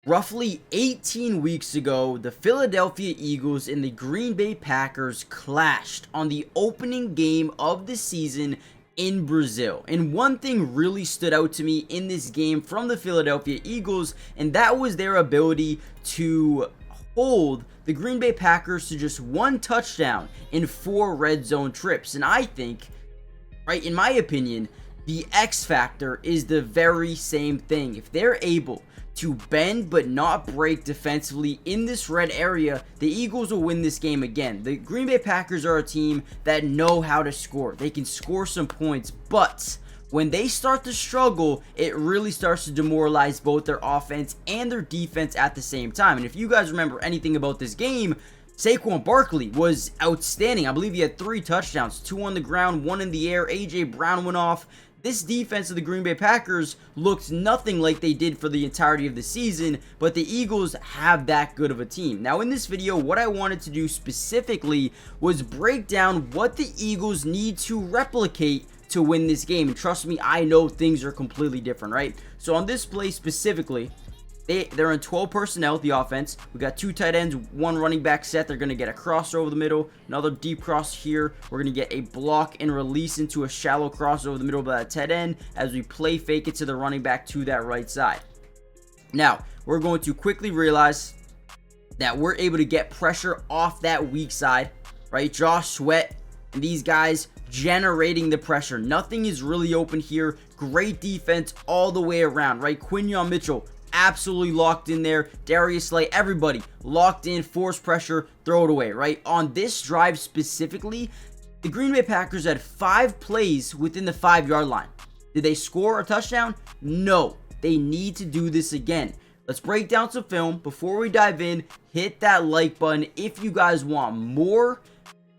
Roughly 18 weeks ago, the Philadelphia Eagles and the Green Bay Packers clashed on the opening game of the season in Brazil. And one thing really stood out to me in this game from the Philadelphia Eagles, and that was their ability to hold the Green Bay Packers to just one touchdown in 4 red zone trips. And I think, right, in my opinion, the X factor is the very same thing. If they're able to bend but not break defensively in this red area, the Eagles will win this game again. The Green Bay Packers are a team that know how to score. They can score some points, but when they start to struggle, it really starts to demoralize both their offense and their defense at the same time. And if you guys remember anything about this game, Saquon Barkley was outstanding. I believe he had 3 touchdowns, 2 on the ground, 1 in the air. A.J. Brown went off. This defense of the Green Bay Packers looked nothing like they did for the entirety of the season, but the Eagles have that good of a team. Now, in this video, what I wanted to do specifically was break down what the Eagles need to replicate to win this game. And trust me, I know things are completely different, right? So on this play specifically, they're in 12 personnel, the offense. We got 2 tight ends, 1 running back set. They're going to get a cross over the middle, another deep cross here. We're going to get a block and release into a shallow cross over the middle of that tight end as we play fake it to the running back to that right side. Now, we're going to quickly realize that we're able to get pressure off that weak side, right? Josh Sweat and these guys generating the pressure. Nothing is really open here. Great defense all the way around, right? Quinyon Mitchell absolutely locked in there. Darius Slay, everybody locked in, force pressure, throw it away, right? On this drive specifically, the Green Bay Packers had 5 plays within the 5-yard line. Did they score a touchdown? No. They need to do this again. Let's break down some film. Before we dive in, hit that like button if you guys want more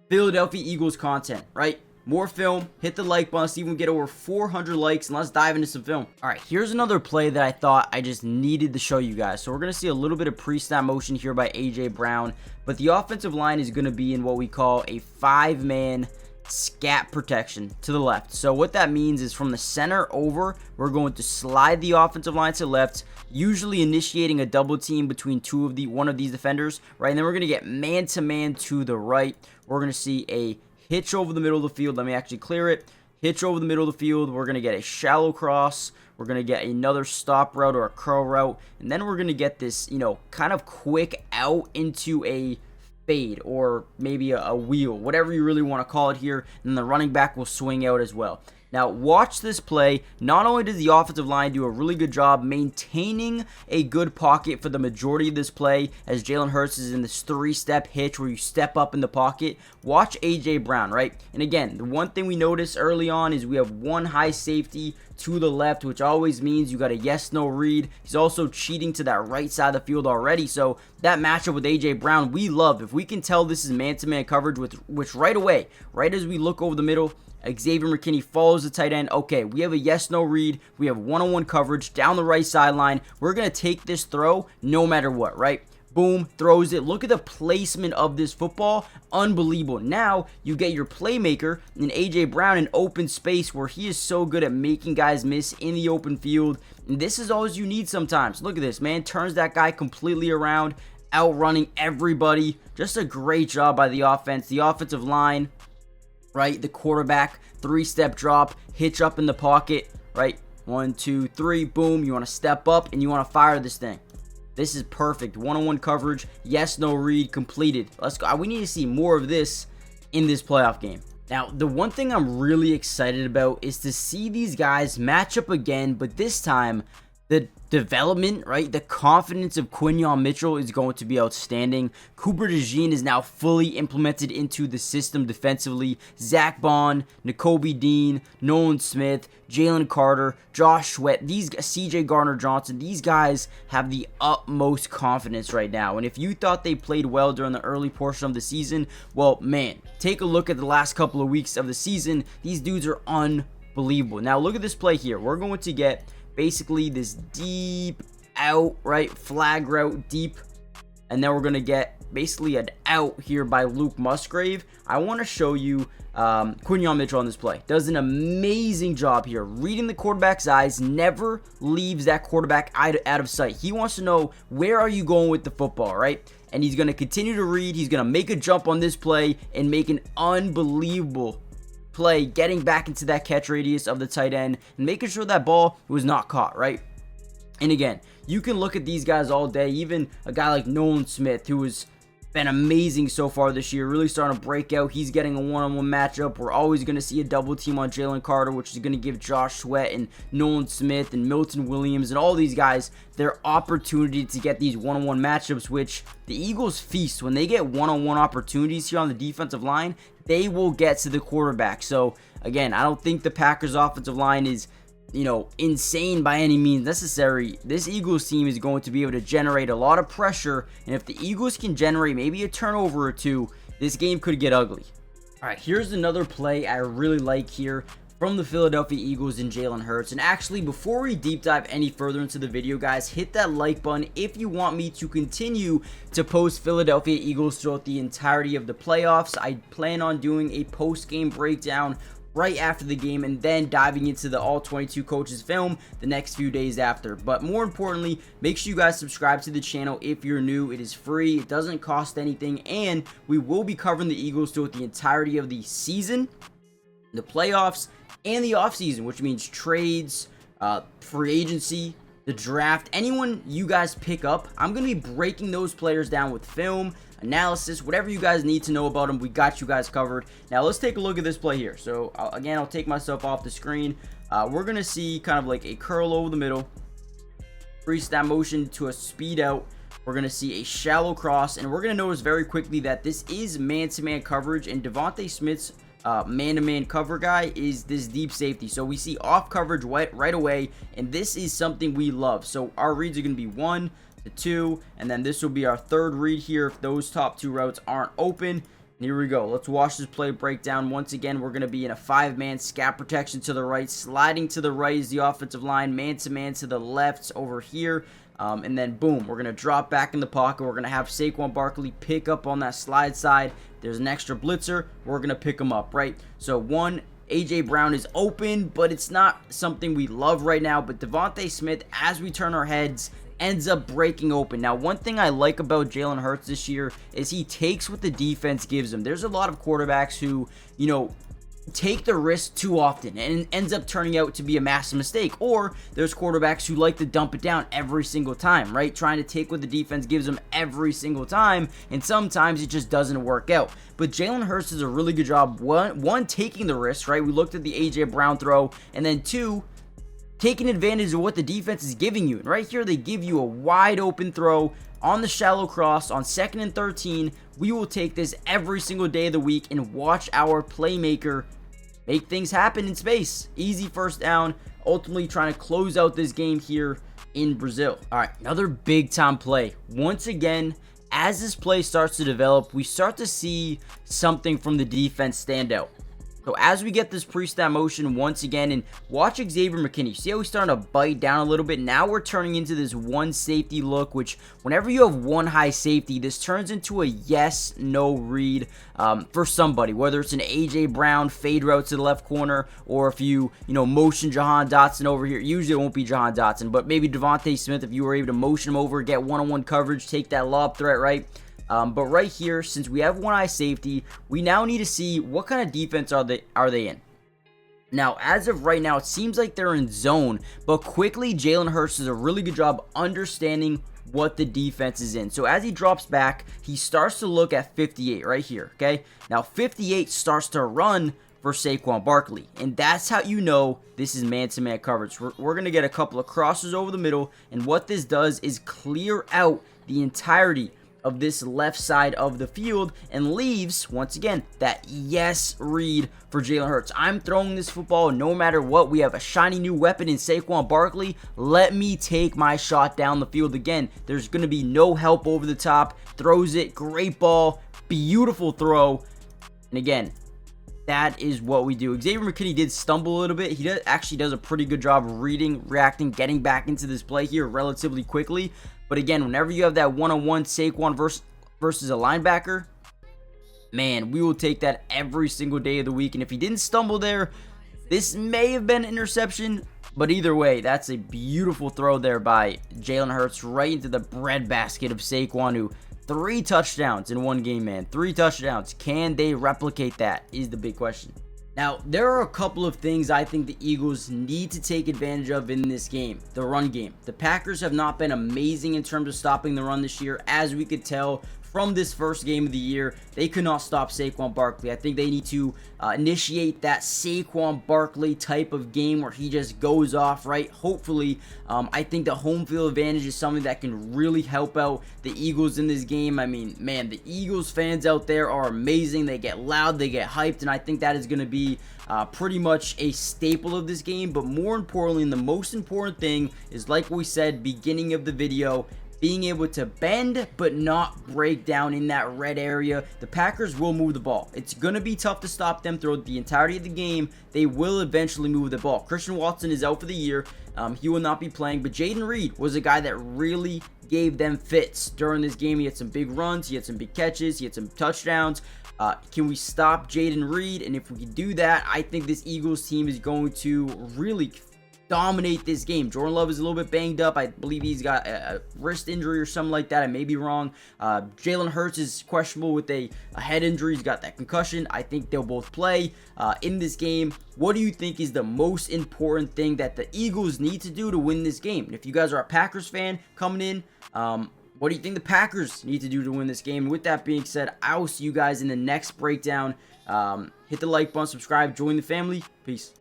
Philadelphia Eagles content, right? More film, hit the like button, see if we can get over 400 likes, and let's dive into some film. All right, here's another play that I thought I just needed to show you guys. So we're going to see a little bit of pre-snap motion here by A.J. Brown, but the offensive line is going to be in what we call a 5-man scat protection to the left. So what that means is from the center over, we're going to slide the offensive line to the left, usually initiating a double team between one of these defenders, right? And then we're going to get man-to-man to the right. We're going to see a hitch over the middle of the field. Let me actually clear it. Hitch over the middle of the field. We're going to get a shallow cross. We're going to get another stop route or a curl route. And then we're going to get this, kind of quick out into a fade or maybe a wheel, whatever you really want to call it here. And the running back will swing out as well. Now, watch this play. Not only does the offensive line do a really good job maintaining a good pocket for the majority of this play, as Jaylen Herz is in this 3-step hitch where you step up in the pocket, watch A.J. Brown, right? And again, the one thing we notice early on is we have 1 high safety to the left, which always means you got a yes-no read. He's also cheating to that right side of the field already, so that matchup with A.J. Brown, we love. If we can tell this is man-to-man coverage, which right away, right as we look over the middle, Xavier McKinney follows the tight end. Okay, we have a yes-no read. We have one-on-one coverage down the right sideline. We're going to take this throw no matter what, right? Boom, throws it. Look at the placement of this football. Unbelievable. Now, you get your playmaker in A.J. Brown in open space where he is so good at making guys miss in the open field. And this is all you need sometimes. Look at this, man. Turns that guy completely around, outrunning everybody. Just a great job by the offense. The offensive line, right? The quarterback, 3-step drop, hitch up in the pocket, right? 1, 2, 3, boom. You want to step up and you want to fire this thing. This is perfect. One-on-one coverage. Yes, no read. Completed. Let's go. We need to see more of this in this playoff game. Now, the one thing I'm really excited about is to see these guys match up again, but this time, the development, right? The confidence of Quinyon Mitchell is going to be outstanding. Cooper DeJean is now fully implemented into the system defensively. Zach Bond, Nakobe Dean, Nolan Smith, Jalen Carter, Josh Sweat, CJ Gardner-Johnson, these guys have the utmost confidence right now. And if you thought they played well during the early portion of the season, well, man, take a look at the last couple of weeks of the season. These dudes are unbelievable. Now, look at this play here. We're going to get basically this deep out, right, flag route deep, and then we're going to get basically an out here by Luke Musgrave, I want to show you Quinyon Mitchell on this play. Does an amazing job here. Reading the quarterback's eyes, never leaves that quarterback out of sight. He wants to know, where are you going with the football, right? And he's going to continue to read. He's going to make a jump on this play and make an unbelievable play, getting back into that catch radius of the tight end and making sure that ball was not caught, right? And again, you can look at these guys all day. Even a guy like Nolan Smith, who has been amazing so far this year, really starting to break out. He's getting a one-on-one matchup. We're always going to see a double team on Jalen Carter, which is going to give Josh Sweat and Nolan Smith and Milton Williams and all these guys their opportunity to get these one-on-one matchups, which the Eagles feast. When they get one-on-one opportunities here on the defensive line, they will get to the quarterback. So again, I don't think the Packers offensive line is, insane by any means necessary. This Eagles team is going to be able to generate a lot of pressure, and if the Eagles can generate maybe a turnover or two, this game could get ugly. All right, here's another play I really like here from the Philadelphia Eagles and Jaylen Herz. And actually, before we deep dive any further into the video, guys, hit that like button if you want me to continue to post Philadelphia Eagles throughout the entirety of the playoffs. I plan on doing a post-game breakdown right after the game, and then diving into the all 22 coaches film the next few days after. But more importantly, make sure you guys subscribe to the channel if you're new. It is free, it doesn't cost anything, and we will be covering the Eagles throughout the entirety of the season, the playoffs, and the offseason, which means trades, free agency, the draft. Anyone you guys pick up, I'm going to be breaking those players down with film, analysis, whatever you guys need to know about them. We got you guys covered. Now let's take a look at this play here. So again, I'll take myself off the screen. We're going to see kind of like a curl over the middle, freestyle motion to a speed out. We're going to see a shallow cross, and we're going to notice very quickly that this is man-to-man coverage, and Devontae Smith's man-to-man cover guy is this deep safety. So we see off coverage right away, and this is something we love. So our reads are going to be 1 to 2, and then this will be our third read here if those top two routes aren't open. And here we go. Let's watch this play breakdown. Once again, we're going to be in a 5-man scat protection to the right. Sliding to the right is the offensive line. Man-to-man to the left over here. And then boom, we're going to drop back in the pocket. We're going to have Saquon Barkley pick up on that slide side. There's an extra blitzer. We're going to pick him up, right? So one, A.J. Brown is open, but it's not something we love right now. But Devontae Smith, as we turn our heads, ends up breaking open. Now, one thing I like about Jaylen Herz this year is he takes what the defense gives him. There's a lot of quarterbacks who, take the risk too often and it ends up turning out to be a massive mistake. Or there's quarterbacks who like to dump it down every single time, right? Trying to take what the defense gives them every single time, and sometimes it just doesn't work out. But Jaylen Herz does a really good job, one taking the risk, right? We looked at the A.J. Brown throw, and then two, taking advantage of what the defense is giving you. And right here, they give you a wide open throw on the shallow cross on 2nd and 13. We will take this every single day of the week and watch our playmaker make things happen in space. Easy first down, ultimately trying to close out this game here in Brazil. All right, another big time play. Once again, as this play starts to develop, we start to see something from the defense stand out. So as we get this pre-snap motion once again, and watch Xavier McKinney. See how he's starting to bite down a little bit? Now we're turning into this one safety look, which whenever you have one high safety, this turns into a yes-no read for somebody, whether it's an A.J. Brown fade route to the left corner, or if you motion Jahan Dotson over here. Usually it won't be Jahan Dotson, but maybe Devontae Smith, if you were able to motion him over, get one-on-one coverage, take that lob threat, right? But right here, since we have one eye safety, we now need to see what kind of defense are they in. Now, as of right now, it seems like they're in zone, but quickly Jaylen Herz does a really good job understanding what the defense is in. So as he drops back, he starts to look at 58 right here, okay? Now 58 starts to run for Saquon Barkley, and that's how you know this is man-to-man coverage. We're going to get a couple of crosses over the middle, and what this does is clear out the entirety of this left side of the field and leaves, once again, that yes read for Jaylen Herz. I'm throwing this football no matter what. We have a shiny new weapon in Saquon Barkley. Let me take my shot down the field again. There's going to be no help over the top. Throws it. Great ball. Beautiful throw. And again, that is what we do. Xavier McKinney did stumble a little bit. He actually does a pretty good job reading, reacting, getting back into this play here relatively quickly. But again, whenever you have that one-on-one Saquon versus versus a linebacker, man, we will take that every single day of the week. And if he didn't stumble there, this may have been an interception, but either way, that's a beautiful throw there by Jaylen Herz right into the breadbasket of Saquon, who 3 touchdowns in one game, man. 3 touchdowns. Can they replicate that is the big question. Now, there are a couple of things I think the Eagles need to take advantage of in this game, the run game. The Packers have not been amazing in terms of stopping the run this year, as we could tell from this first game of the year. They could not stop Saquon Barkley. I think they need to initiate that Saquon Barkley type of game where he just goes off, right? Hopefully, I think the home field advantage is something that can really help out the Eagles in this game. I mean, man, the Eagles fans out there are amazing. They get loud, they get hyped, and I think that is going to be pretty much a staple of this game. But more importantly, and the most important thing is, like we said beginning of the video, being able to bend but not break down in that red area. The Packers will move the ball. It's going to be tough to stop them throughout the entirety of the game. They will eventually move the ball. Christian Watson is out for the year. He will not be playing, but Jayden Reed was a guy that really gave them fits during this game. He had some big runs, he had some big catches, he had some touchdowns. Can we stop Jayden Reed? And if we can do that, I think this Eagles team is going to really dominate this game. Jordan Love is a little bit banged up. I believe he's got a wrist injury or something like that. I may be wrong. Jaylen Herz is questionable with a head injury. He's got that concussion. I think they'll both play in this game. What do you think is the most important thing that the Eagles need to do to win this game? And if you guys are a Packers fan coming in, what do you think the Packers need to do to win this game? And with that being said, I will see you guys in the next breakdown. Hit the like button, subscribe, join the family. Peace.